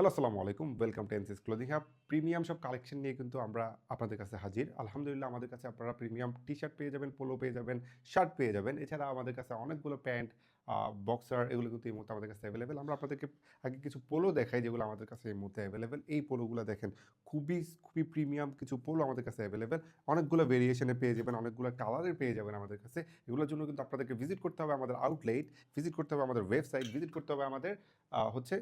Hello, আসসালামু আলাইকুম। Welcome to এনসিস ক্লোদিং হাব। প্রিমিয়াম সব কালেকশন নিয়ে কিন্তু আমরা আপনাদের কাছে হাজির। আলহামদুলিল্লাহ আমাদের কাছে আপনারা প্রিমিয়াম টি-শার্ট পেয়ে যাবেন, পোলো পেয়ে যাবেন, শার্ট পেয়ে যাবেন। এছাড়া আমাদের কাছে অনেকগুলো প্যান্ট, বক্সার এগুলো কিন্তু এই মুহূর্তে আমাদের কাছে অ্যাভেলেবেল। আমরা আপনাদেরকে আগে কিছু পোলো দেখাই যেগুলো আমাদের কাছে এই মুহূর্তে অ্যাভেলেবেল। এই পোলোগুলো দেখেন খুবই প্রিমিয়াম কিছু পোলো আমাদের কাছে অ্যাভেলেবেল। অনেকগুলো ভেরিয়েশনে পেয়ে যাবেন, অনেকগুলো কালারের পেয়ে যাবেন আমাদের কাছে। এগুলোর জন্য কিন্তু আপনাদেরকে ভিজিট করতে হবে আমাদের আউটলেট, ভিজিট করতে হবে আমাদের ওয়েবসাইট, ভিজিট করতে হবে আমাদের হচ্ছে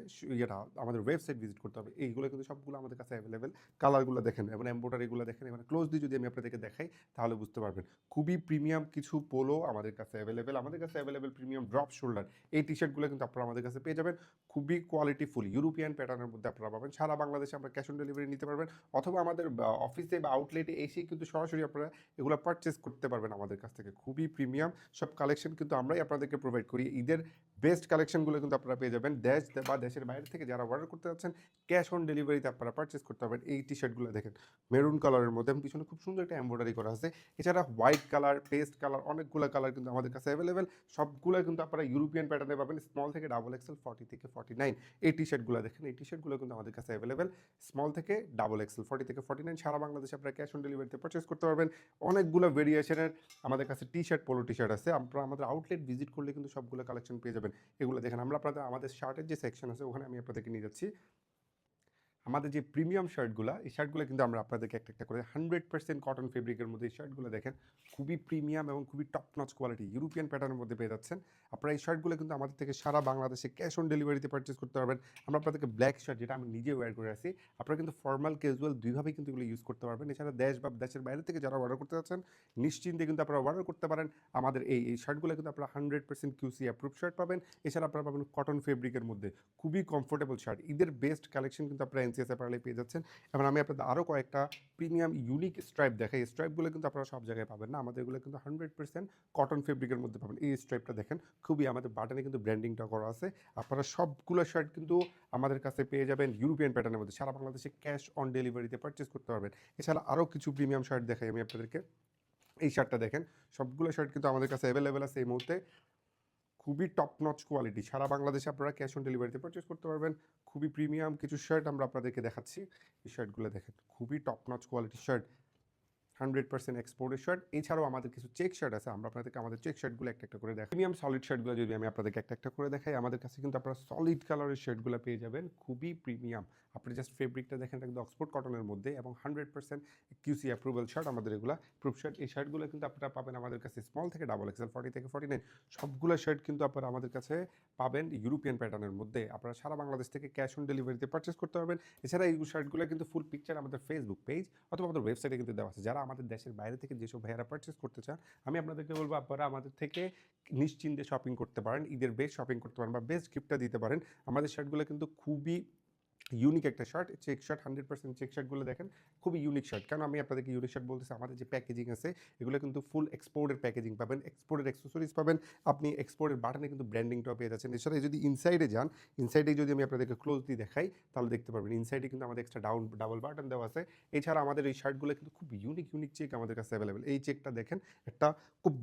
আমাদের ওয়েবসাইট ভিজিট করতে হবে। এইগুলো কিন্তু সবগুলো আমাদের কাছে অ্যাভেলেবেল। কালারগুলো দেখেন এবং এমব্রয়ডারিগুলো দেখেন, এবার ক্লোজলি যদি আমি আপনাদেরকে দেখাই তাহলে বুঝতে পারবেন। খুবই প্রিমিয়াম কিছু পোলো আমাদের কাছে অ্যাভেলেবেল। আমাদের কাছে অ্যাভেলেবেল প্রিমিয়াম ড্রপ শোল্ডার এই টি-শার্টগুলো কিন্তু আপনারা আমাদের কাছে পেয়ে যাবেন। খুবই কোয়ালিটিফুল ইউরোপিয়ান প্যাটার্নের মধ্যে আপনারা পাবেন। সারা বাংলাদেশে আমরা ক্যাশ অন ডেলিভারি নিতে পারবেন, অথবা আমাদের অফিসে বা আউটলেটে এসেই কিন্তু সরাসরি আপনারা এগুলো পারচেস করতে পারবেন আমাদের কাছ থেকে। খুবই প্রিমিয়াম সব কালেকশন কিন্তু আমরাই আপনাদেরকে প্রোভাইড করি। ঈদের বেস্ট কালেকশনগুলো কিন্তু আপনারা পেয়ে যাবেন। দেশ বা দেশের বাইরে থেকে যারা অর্ডার করতে যাচ্ছেন, ক্যাশ অন ডেলিভারিতে আপনারা পারচেস করতে পারবেন। এই টি-শার্টগুলো দেখেন মেরুন কালারের মধ্যে এবং পিছনে খুব সুন্দর একটা এমব্রয়ডারি করা আছে। এছাড়া হোয়াইট কালার, পেস্ট কালার, অনেকগুলো কালার কিন্তু আমাদের কাছে অ্যাভেলেবেল। সবগুলো কিন্তু আপনারা ইউরোপিয়ান প্যাটার্নে পাবেন, স্মল থেকে ডাবল এক্সেল, 40 থেকে 49। এই টি-শার্টগুলো দেখেন, এই টি-শার্টগুলো কিন্তু আমাদের কাছে অ্যাভেলেবেল। স্মল থেকে ডাবল এক্সেল, 40 থেকে 49 সারা বাংলাদেশে আপনারা ক্যাশ অন ডেলিভারিতে পারচেস করতে পারবেন। অনেকগুলো ভেরিয়েশনের আমাদের কাছে টি-শার্ট, পোলো টি-শার্ট আছে। আপনারা আমাদের আউটলেট ভিজিট করলে কিন্তু সবগুলো কালেকশন পেয়ে যাবেন। এগুলো দেখেন, আমরা আমাদের শার্টের যে সেকশন আছে ওখানে আমি আপনাদেরকে নিয়ে যাচ্ছি। আমাদের যে প্রিমিয়াম শার্টগুলো, এই শার্টগুলো কিন্তু আমরা আপনাদেরকে একটা করে 100% কটন ফেব্রিকের মধ্যে এই শার্টগুলো দেখেন খুবই প্রিমিয়াম এবং খুবই টপ নচ কোয়ালিটি ইউরোপিয়ান প্যাটার্নের মধ্যে পেয়ে যাচ্ছেন। আপনারা এই শার্টগুলো কিন্তু আমাদের থেকে সারা বাংলাদেশে ক্যাশ অন ডেলিভারিতে পারচেস করতে পারবেন। আমরা আপনাদেরকে ব্ল্যাক শার্ট, যেটা আমি নিজে ওয়্যার করে আছি, আপনারা কিন্তু ফর্মাল ক্যাজুয়াল দুইভাবেই কিন্তু এগুলো ইউজ করতে পারবেন। এছাড়া দেশ বা দেশের বাইরে থেকে যারা অর্ডার করতে যাচ্ছেন নিশ্চিন্তে কিন্তু আপনারা অর্ডার করতে পারেন। আমাদের এই শার্টগুলো কিন্তু আপনারা 100% কিউসি অ্যাপ্রুভ শার্ট পাবেন। এছাড়া আপনারা পাবেন কটন ফেব্রিকের মধ্যে খুবই কমফোর্টেবল শার্ট। ঈদের বেস্ট কালেকশন কিন্তু আপনারা এনসিএস অ্যাপারেলে পেয়ে যাচ্ছেন। এবং আমি আপনাদের আরও কয়েকটা প্রিমিয়াম ইউনিক স্ট্রাইপ দেখাই। স্ট্রাইপগুলো কিন্তু আপনারা সব জায়গায় পাবেন না, আমাদের এগুলো কিন্তু 100% কটন ফেব্রিকের মধ্যে পাবেন। এই স্ট্রাইপটা দেখেন, খুবই আমাদের বাটনে কিন্তু ব্র্যান্ডিংটা করা আছে। আপনারা সবগুলো শার্ট কিন্তু আমাদের কাছে পেয়ে যাবেন ইউরোপিয়ান প্যাটার্নের মধ্যে। সারা বাংলাদেশে ক্যাশ অন ডেলিভারিতে পারচেস করতে পারবেন। এছাড়া আরও কিছু প্রিমিয়াম শার্ট দেখাই আমি আপনাদেরকে। এই শার্টটা দেখেন, সবগুলো শার্ট কিন্তু আমাদের কাছে অ্যাভেলেবেল আছে এই মুহূর্তে। খুবই টপ নচ কোয়ালিটি, সারা বাংলাদেশে আপনারা ক্যাশ অন ডেলিভারিতে পারচেস করতে পারবেন। খুবই প্রিমিয়াম কিছু শার্ট আমরা আপনাদেরকে দেখাচ্ছি। এই শার্টগুলো দেখেন, খুবই টপ নচ কোয়ালিটির শার্ট, 100% এক্সপোর্টের শার্ট। এছাড়াও আমাদের কিছু চেক শার্ট আছে, আমরা আপনাদেরকে আমাদের চেক শার্টগুলো একটা করে দেখাই। প্রিমিয়াম সলিড শার্টগুলো যদি আমি আপনাদেরকে একটা করে দেখাই, আমাদের কাছে কিন্তু আপনারা সলিড কালারের শার্টগুলো পেয়ে যাবেন, খুবই প্রিমিয়াম। আপনি জাস্ট ফেব্রিকটা দেখেন, একদম অক্সফোর্ড কটনের মধ্যে এবং 100% কিউসি অ্যাপ্রুভাল শার্ট আমাদের এগুলো প্রুফ শার্ট। এই শার্টগুলো কিন্তু আপনারা পাবেন আমাদের কাছে স্মল থেকে ডাবল এক্সেল, 40 থেকে 49 সবগুলো শার্ট কিন্তু আপনারা আমাদের কাছে পাবেন ইউরোপিয়ান প্যাটার্নের মধ্যে। আপনারা সারা বাংলাদেশ থেকে ক্যাশ অন ডেলিভারিতে পারচেস করতে পারবেন। এছাড়া এই শার্টগুলো কিন্তু ফুল পিকচার আমাদের ফেসবুক পেজ অথবা আমাদের ওয়েবসাইটে কিন্তু দেওয়া আছে। যারা আমাদের দেশের বাইরে থেকে যেসব ভাইয়ারা পারচেস করতে চান, আমি আপনাদেরকে বলবো আপনারা আমাদের থেকে নিশ্চিন্তে শপিং করতে পারেন, ঈদের বেস্ট শপিং করতে পারেন বা বেস্ট গিফটটা দিতে পারেন। আমাদের শার্টগুলো কিন্তু খুবই ইউনিক একটা শার্ট, চেক শার্ট, 100% চেক শার্টগুলো দেখেন খুবই ইউনিক শার্ট। কারণ আমি আপনাদেরকে ইউনিক শার্ট বলতেছি, আমাদের যে প্যাকেজিং আছে এগুলো কিন্তু ফুল এক্সপোর্টের প্যাকেজিং পাবেন, এক্সপোর্টের অ্যাক্সেসরিজ পাবেন, আপনি এক্সপোর্টের বাটনে কিন্তু ব্র্যান্ডিংটাও পেয়ে যাচ্ছেন। এছাড়া যদি ইনসাইডে যান, ইনসাইডে যদি আমি আপনাদেরকে ক্লোজলি দেখাই তাহলে দেখতে পারবেন ইনসাইডে কিন্তু আমাদের এক্সট্রা ডাবল বাটন দেওয়া আছে। এছাড়া আমাদের এই শার্টগুলো কিন্তু খুব ইউনিক চেক আমাদের কাছে অ্যাভেলেবেল। এই চেকটা দেখেন, একটা খুব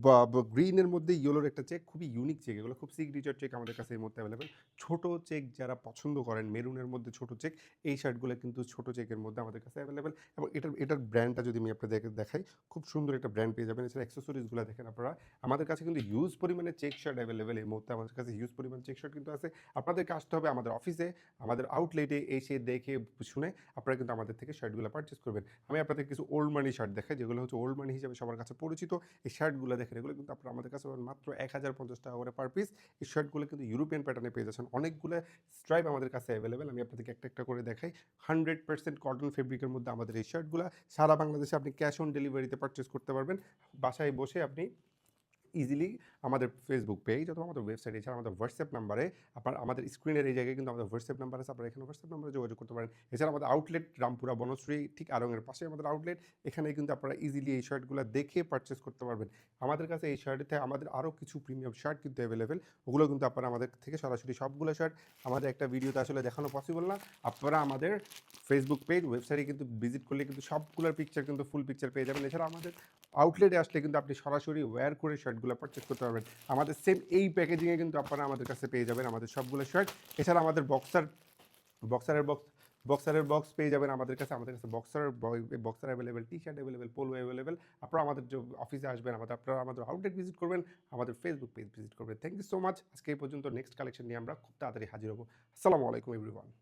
গ্রিনের মধ্যে ইয়েলোর একটা চেক, খুবই ইউনিক চেক, এগুলো খুব সিগনেচার চেক আমাদের কাছে এই মুহূর্তে অ্যাভেলেবেল। ছোট চেক যারা পছন্দ করেন, মেরুনের মধ্যে ছোট চেক, এই শার্টগুলো কিন্তু ছোট চেকের মধ্যে আমাদের কাছে অ্যাভেলেবেল। এবং এটার ব্র্যান্ডটা যদি আমি আপনাদেরকে দেখাই, খুব সুন্দর একটা ব্র্যান্ড পেয়ে যাবেন। এছাড়া অ্যাক্সেসরিজগুলো দেখেন আপনারা, আমাদের কাছে কিন্তু হিউজ পরিমাণে চেক শার্ট অ্যাভেলেবেল এই মুহূর্তে। আমাদের কাছে হিউজ পরিমাণ চেক শার্ট কিন্তু আছে। আপনাদেরকে আসতে হবে আমাদের অফিসে, আমাদের আউটলেটে এসে দেখে শুনে আপনারা কিন্তু আমাদের থেকে শার্টগুলো পারচেস করবেন। আমি আপনাদের কিছু ওল্ড মানি শার্ট দেখাই, যেগুলো হচ্ছে ওল্ড মানি হিসেবে সবার কাছে পরিচিত। এই শার্টগুলো দেখেন, এগুলো কিন্তু আপনারা আমাদের কাছে পাবেন মাত্র 1050 টাকা করে পার পিস। এই শার্টগুলো কিন্তু ইউরোপিয়ান প্যাটার্নে পেয়ে যাচ্ছেন। অনেকগুলো স্ট্রাইপ আমাদের কাছে অ্যাভেলেবেল, আমি আপনাদেরকে একটা করে দেখাই। 100% কটন ফেব্রিকের মধ্যে আমাদের এই শার্টগুলো সারা বাংলাদেশে আপনি ক্যাশ অন ডেলিভারিতে পারচেস করতে পারবেন। বাসায় বসে আপনি ইজিলি আমাদের ফেসবুক পেজ অথবা আমাদের ওয়েবসাইট, এছাড়া আমাদের হোয়াটসঅ্যাপ নাম্বারে, আপনার আমাদের স্ক্রিনের এই জায়গায় কিন্তু আমাদের হোয়াটসঅ্যাপ নাম্বার আছে, আপনারা এখানে হোয়াটসঅ্যাপ নাম্বারে যোগাযোগ করতে পারেন। এছাড়া আমাদের আউটলেট রামপুরা বনশ্রী ঠিক আড়ংয়ের পাশে আমাদের আউটলেট, এখানে কিন্তু আপনারা ইজিলি এই শার্টগুলো দেখে পারচেস করতে পারবেন। আমাদের কাছে এই শার্টের থেকে আমাদের আরও কিছু প্রিমিয়াম শার্ট কিন্তু অ্যাভেলেবেল, ওগুলো কিন্তু আপনারা আমাদের থেকে সরাসরি সবগুলো শার্ট আমাদের একটা ভিডিওতে আসলে দেখানো পসিবল না। আপনারা আমাদের ফেসবুক পেজ, ওয়েবসাইটে কিন্তু ভিজিট করলে কিন্তু সবগুলোর পিকচার কিন্তু ফুল পিকচার পেয়ে যাবেন। এছাড়া আমাদের আউটলেটে আসলে কিন্তু আপনি সরাসরি ওয়্যার করে শার্টগুলো পারচেস করতে পারবেন। আমাদের সেম এই প্যাকেজিংয়ে কিন্তু আপনারা আমাদের কাছে পেয়ে যাবেন আমাদের সবগুলো শার্ট। এছাড়া আমাদের বক্সার বক্সারের বক্স পেয়ে যাবেন আমাদের কাছে। আমাদের কাছে boxer available, T-shirt available, polo available. আপনারা আমাদের অফিসে আসবেন, আপনারা আমাদের আউটলেট ভিজিট করবেন, আমাদের ফেসবুক পেজ ভিজিট করবেন। Thank you so much. আজকে এই পর্যন্ত, নেক্সট কালেকশন নিয়ে আমরা খুব তাড়াতাড়ি হাজির হব। আসসালামু আলাইকুম এভরিওয়ান।